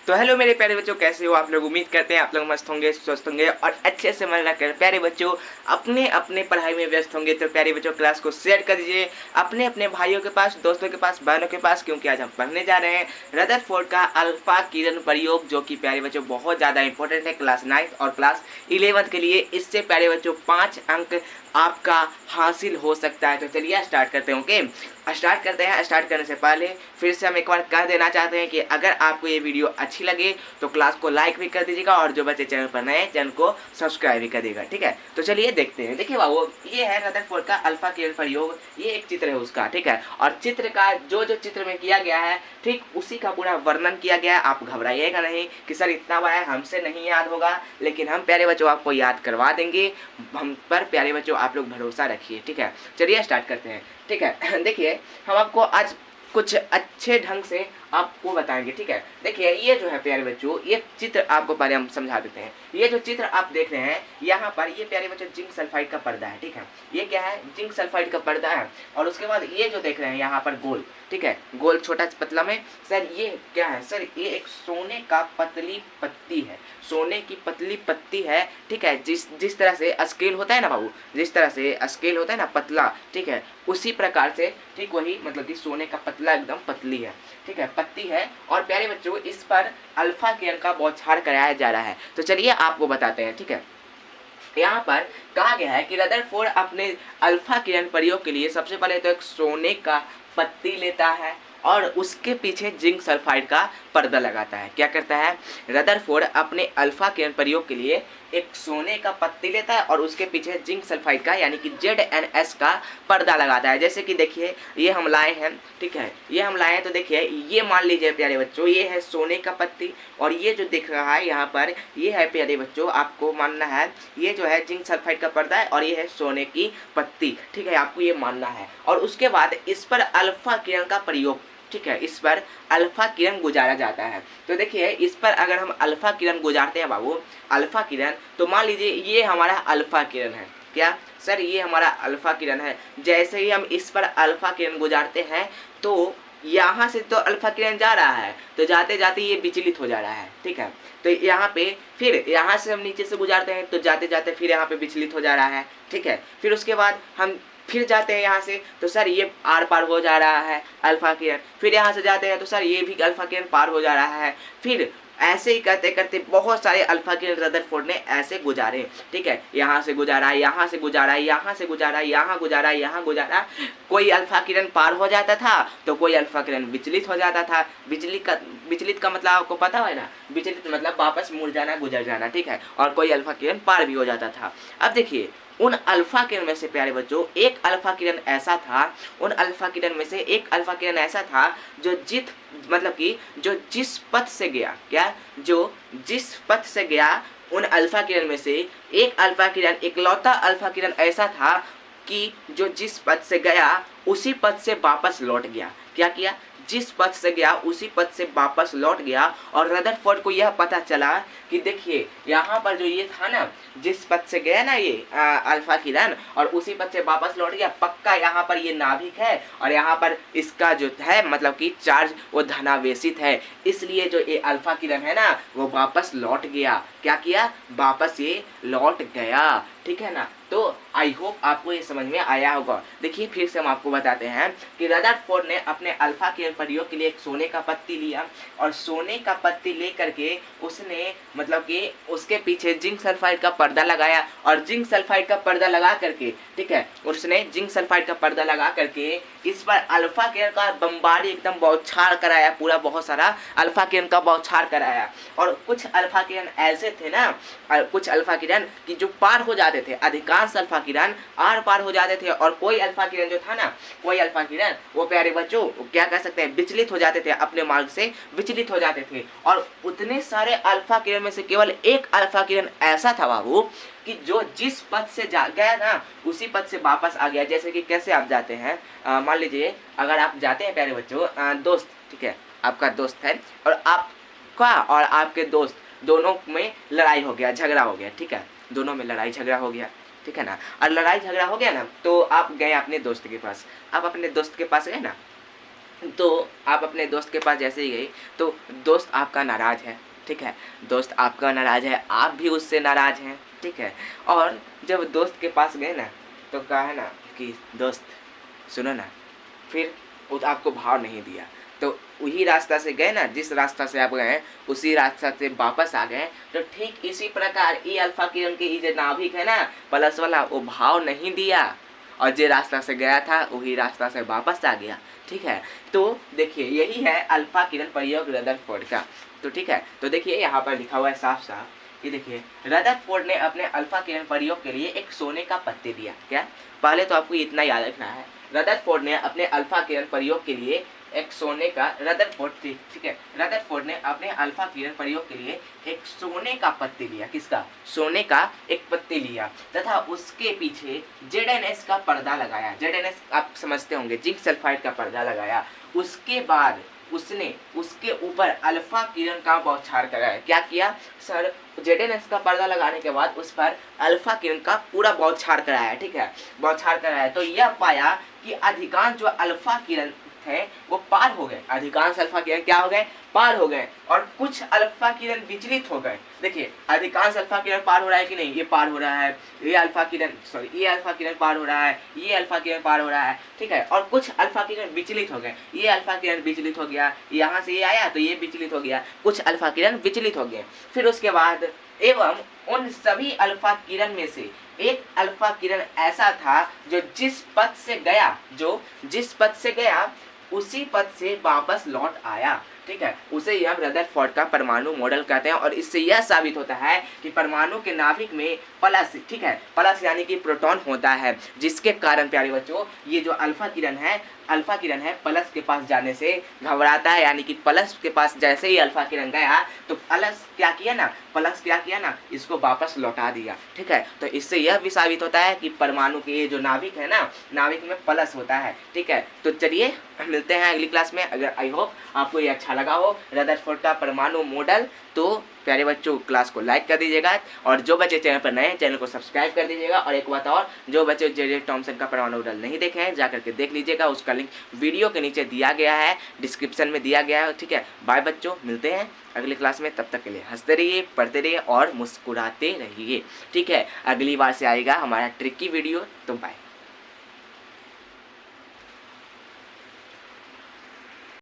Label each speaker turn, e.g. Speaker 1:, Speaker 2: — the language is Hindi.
Speaker 1: तो हेलो मेरे प्यारे बच्चों, कैसे हो आप लोग। उम्मीद करते हैं आप लोग मस्त होंगे, स्वस्थ होंगे और अच्छे से मन रखकर प्यारे बच्चों अपने अपने पढ़ाई में व्यस्त होंगे। तो प्यारे बच्चों क्लास को शेयर कर दीजिए अपने अपने भाइयों के पास, दोस्तों के पास, बहनों के पास, क्योंकि आज हम पढ़ने जा रहे हैं रदरफोर्ड का अल्फा किरण प्रयोग, जो कि प्यारे बच्चों बहुत ज़्यादा इंपॉर्टेंट है क्लास 9th और क्लास 11th के लिए। इससे प्यारे बच्चों 5 अंक आपका हासिल हो सकता है। तो चलिए स्टार्ट करते हैं। ओके, स्टार्ट करते हैं। स्टार्ट करने से पहले फिर से हम एक बार कह देना चाहते हैं कि अगर आपको ये वीडियो अच्छी लगे तो क्लास को लाइक भी कर दीजिएगा, और जो बच्चे चैनल पर नए हैं चैनल को सब्सक्राइब भी कर देगा। ठीक है, तो चलिए देखते हैं। देखिए बाबू, ये है रदरफोर्ड का अल्फा किरण प्रयोग, ये एक चित्र है उसका। ठीक है, और चित्र का जो जो चित्र में किया गया है ठीक उसी का पूरा वर्णन किया गया है। आप घबराइएगा नहीं कि सर इतना बड़ा हमसे नहीं याद होगा, लेकिन हम प्यारे बच्चों आपको याद करवा देंगे। हम पर प्यारे बच्चों आप लोग भरोसा रखिए। ठीक है, चलिए स्टार्ट करते हैं। ठीक है देखिए, हम आपको आज कुछ अच्छे ढंग से आपको बताएंगे। ठीक है, देखिए ये जो है प्यारे बच्चों, ये चित्र आपको पहले हम समझा देते हैं। ये जो चित्र आप देख रहे हैं यहाँ पर, ये प्यारे बच्चों जिंक सल्फाइड का पर्दा है। ठीक है, ये क्या है, जिंक सल्फाइड का पर्दा है। और उसके बाद ये जो देख रहे हैं यहाँ पर गोल, ठीक है, गोल छोटा पतला में, सर ये क्या है, सर ये एक सोने का पतली पत्ती है, सोने की पतली पत्ती है। ठीक है, जिस तरह से स्केल होता है ना बाबू, जिस तरह से स्केल होता है ना पतला, ठीक है, उसी प्रकार से ठीक वही मतलब कि सोने का पतला एकदम पतली है। ठीक है, पत्ती है। और प्यारे बच्चों इस पर अल्फा किरण का बौछार कराया जा रहा है। तो चलिए आपको बताते हैं। ठीक है, यहाँ पर कहा गया है कि रदरफोर्ड अपने अल्फा किरण प्रयोग के लिए सबसे पहले तो एक सोने का पत्ती लेता है और उसके पीछे जिंक सल्फाइड का पर्दा लगाता है। क्या करता है, रदरफोर्ड अपने अल्फा किरण प्रयोग के लिए एक सोने का पत्ती लेता है और उसके पीछे जिंक सल्फाइड का यानी कि ZnS का पर्दा लगाता है। जैसे कि देखिए ये हम लाए हैं। ठीक है, ये हम लाए हैं, तो देखिए ये मान लीजिए प्यारे बच्चों ये है सोने का पत्ती, और ये जो दिख रहा है यहाँ पर ये है प्यारे बच्चों, आपको मानना है ये जो है जिंक सल्फाइड का पर्दा है और ये है सोने की पत्ती। ठीक है, आपको ये मानना है। और उसके बाद इस पर अल्फा किरण का प्रयोग, ठीक है, इस पर अल्फा किरण गुजारा जाता है। तो देखिए इस पर अगर हम अल्फा किरण गुजारते हैं बाबू, अल्फा किरण, तो मान लीजिए ये हमारा अल्फा किरण है। क्या सर, ये हमारा अल्फा किरण है। जैसे ही हम इस पर अल्फा किरण गुजारते हैं तो यहाँ से तो अल्फा किरण जा रहा है, तो जाते जाते ये विचलित हो जा रहा है। ठीक है, तो यहाँ पे फिर यहाँ से हम नीचे से गुजारते हैं तो जाते जाते फिर यहाँ पे विचलित हो जा रहा है। ठीक है, फिर उसके बाद हम फिर जाते हैं यहाँ से, तो सर ये आर पार हो जा रहा है अल्फा किरण। फिर यहाँ से जाते हैं तो सर ये भी अल्फा किरण पार हो जा रहा है। फिर ऐसे ही करते करते बहुत सारे अल्फा किरण रदरफोर्ड ने ऐसे गुजारे। ठीक है, यहाँ से गुजारा, यहाँ से गुजारा, यहाँ से गुजारा, यहाँ गुजारा, यहाँ गुजारा। कोई अल्फा किरण पार हो जाता था तो कोई अल्फा किरण विचलित हो जाता था। विचलित का मतलब आपको पता है ना, विचलित मतलब वापस मुड़ जाना, गुजर जाना। ठीक है, और कोई अल्फा किरण पार भी हो जाता था। अब देखिए उन अल्फा किरण में से प्यारे बच्चों एक अल्फा किरण ऐसा था, उन अल्फा किरण में से एक अल्फा किरण ऐसा था जो मतलब कि जो जिस पथ से गया, क्या, जो जिस पथ से गया, उन अल्फा किरण में से एक अल्फा किरण, इकलौता अल्फा किरण ऐसा था कि जो जिस पथ से गया उसी पथ से वापस लौट गया। क्या किया, जिस पथ से गया उसी पथ से वापस लौट गया। और रदरफोर्ड को यह पता चला कि देखिए यहाँ पर जो ये था ना, जिस पथ से गया ना ये अल्फा किरण और उसी पथ से वापस लौट गया, पक्का यहाँ पर ये नाभिक है और यहाँ पर इसका जो है मतलब कि चार्ज वो धनावेशित है, इसलिए जो ये अल्फा किरण है ना वो वापस लौट गया। क्या किया, वापस ये लौट गया। ठीक है ना, तो आई होप आपको ये समझ में आया होगा। देखिए फिर से हम आपको बताते हैं कि रदरफोर्ड ने अपने अल्फा किरण प्रयोग के लिए एक सोने का पत्ती लिया और सोने का पत्ती लेकर के उसने मतलब कि उसके पीछे जिंक सल्फाइड का पर्दा लगाया और जिंक सल्फाइड का पर्दा लगा करके, ठीक है, उसने जिंक सल्फाइड का पर्दा लगा करके इस पर अल्फा किरण का बमबारी एकदम बौछार कराया, पूरा बहुत सारा अल्फा किरण का बौछार कराया। और कुछ अल्फा किरण ऐसे थे ना, कुछ अल्फा किरण कि जो पार हो जाते थे, अधिकांश अल्फा किरण आर पार हो जाते थे, और कोई अल्फा किरण जो था ना, कोई अल्फा किरण वो प्यारे बच्चों क्या कह सकते हैं, विचलित हो जाते थे, अपने मार्ग से विचलित हो जाते थे। और उतने सारे अल्फा किरण में से केवल एक अल्फा किरण ऐसा था बाबू कि जो जिस पथ से जा गया ना उसी पथ से वापस आ गया। जैसे कि कैसे आप जाते हैं, मान लीजिए अगर आप जाते हैं प्यारे बच्चों, दोस्त, ठीक है, आपका दोस्त है और आपका और आपके दोस्त दोनों में लड़ाई हो गया, झगड़ा हो गया। ठीक है, दोनों में लड़ाई झगड़ा हो गया। ठीक है ना, और लड़ाई झगड़ा हो गया ना तो आप गए अपने दोस्त के पास, आप अपने दोस्त के पास गए ना, तो आप अपने दोस्त के पास जैसे ही गई तो दोस्त आपका नाराज़ है, ठीक है, दोस्त आपका नाराज़ है, आप भी उससे नाराज़ हैं, ठीक है। और जब दोस्त के पास गए ना तो कहा है ना कि दोस्त सुनो ना, फिर वो तो आपको भाव नहीं दिया, तो वही रास्ता से गए ना, जिस रास्ता से आप गए उसी रास्ता से वापस आ गए। तो ठीक इसी प्रकार ई अल्फा किरण के जो नाभिक है ना प्लस वाला, वो भाव नहीं दिया और जो रास्ता से गया था वही रास्ता से वापस आ गया, ठीक है। तो देखिए यही है अल्फा किरण प्रयोग रदरफोर्ड का। तो ठीक है, तो देखिए यहाँ पर लिखा हुआ है साफ साफ, ये देखिए रदरफोर्ड ने अपने अल्फा किरण प्रयोग के लिए एक सोने का पत्ते दिया। क्या, पहले तो आपको इतना याद रखना है, रदरफोर्ड ने अपने अल्फा किरण प्रयोग के लिए एक सोने का ठीक है, रदरफोर्ड ने अपने अल्फा किरण प्रयोग के लिए एक सोने का पत्ते लिया। किसका? सोने का एक पत्ते लिया तथा उसके पीछे ZnS का पर्दा लगाया। ZnS आप समझते होंगे, जिंक सल्फाइड का पर्दा लगाया। उसके बाद उसने उसके ऊपर अल्फा किरण का बौछार कराया। क्या किया सर? ZnS का पर्दा लगाने के बाद उस पर अल्फा किरण का पूरा बौछार कराया, ठीक है, बौछार कराया। तो यह पाया कि अधिकांश जो अल्फा किरण थे वो पार हो गए, अधिकांश अल्फा किरण क्या हो गए? पार हो गए, और कुछ अल्फा किरण विचलित हो गए। देखिए अधिकांश अल्फा किरण पार हो रहा है कि नहीं? ये पार हो रहा है, ये अल्फा किरण पार हो रहा है, ये अल्फा किरण पार हो रहा है, ठीक है। और कुछ अल्फा किरण विचलित हो गए, ये अल्फा किरण विचलित हो गया, यहाँ से ये आया तो ये विचलित हो गया, कुछ अल्फा किरण विचलित हो गए। फिर उसके बाद एवं उन सभी अल्फा किरण में से एक अल्फा किरण ऐसा था जो जिस पथ से गया उसी पथ से वापस लौट आया, ठीक है। उसे ही हम रदरफोर्ड का परमाणु मॉडल कहते हैं। और इससे यह साबित होता है कि परमाणु के नाभिक में प्लस, ठीक है, प्लस यानी कि प्रोटॉन होता है, जिसके कारण प्यारे बच्चों ये जो अल्फा किरण है प्लस के पास जाने से घबराता है। यानी कि प्लस के पास जैसे ही अल्फा किरण गया तो प्लस क्या किया ना, इसको वापस लौटा दिया, ठीक है। तो इससे यह भी साबित होता है कि परमाणु के ये जो नाभिक है ना, नाभिक में प्लस होता है, ठीक है। तो चलिए मिलते हैं अगली क्लास में। अगर आई होप आपको ये अच्छा लगा हो रदरफोर्ड का परमाणु मॉडल, तो प्यारे बच्चों क्लास को लाइक कर दीजिएगा, और जो बच्चे चैनल पर नए हैं चैनल को सब्सक्राइब कर दीजिएगा। और एक बात और, जो बच्चे जे थॉमसन का परमाणु मॉडल नहीं देखे हैं जा करके देख लीजिएगा, उसका लिंक वीडियो के नीचे दिया गया है, डिस्क्रिप्शन में दिया गया है, ठीक है। बाय बच्चों, मिलते हैं अगली क्लास में। तब तक के लिए हंसते रहिए, पढ़ते रहिए और मुस्कुराते रहिए, ठीक है। अगली बार से आएगा हमारा ट्रिकी वीडियो, तो बाय।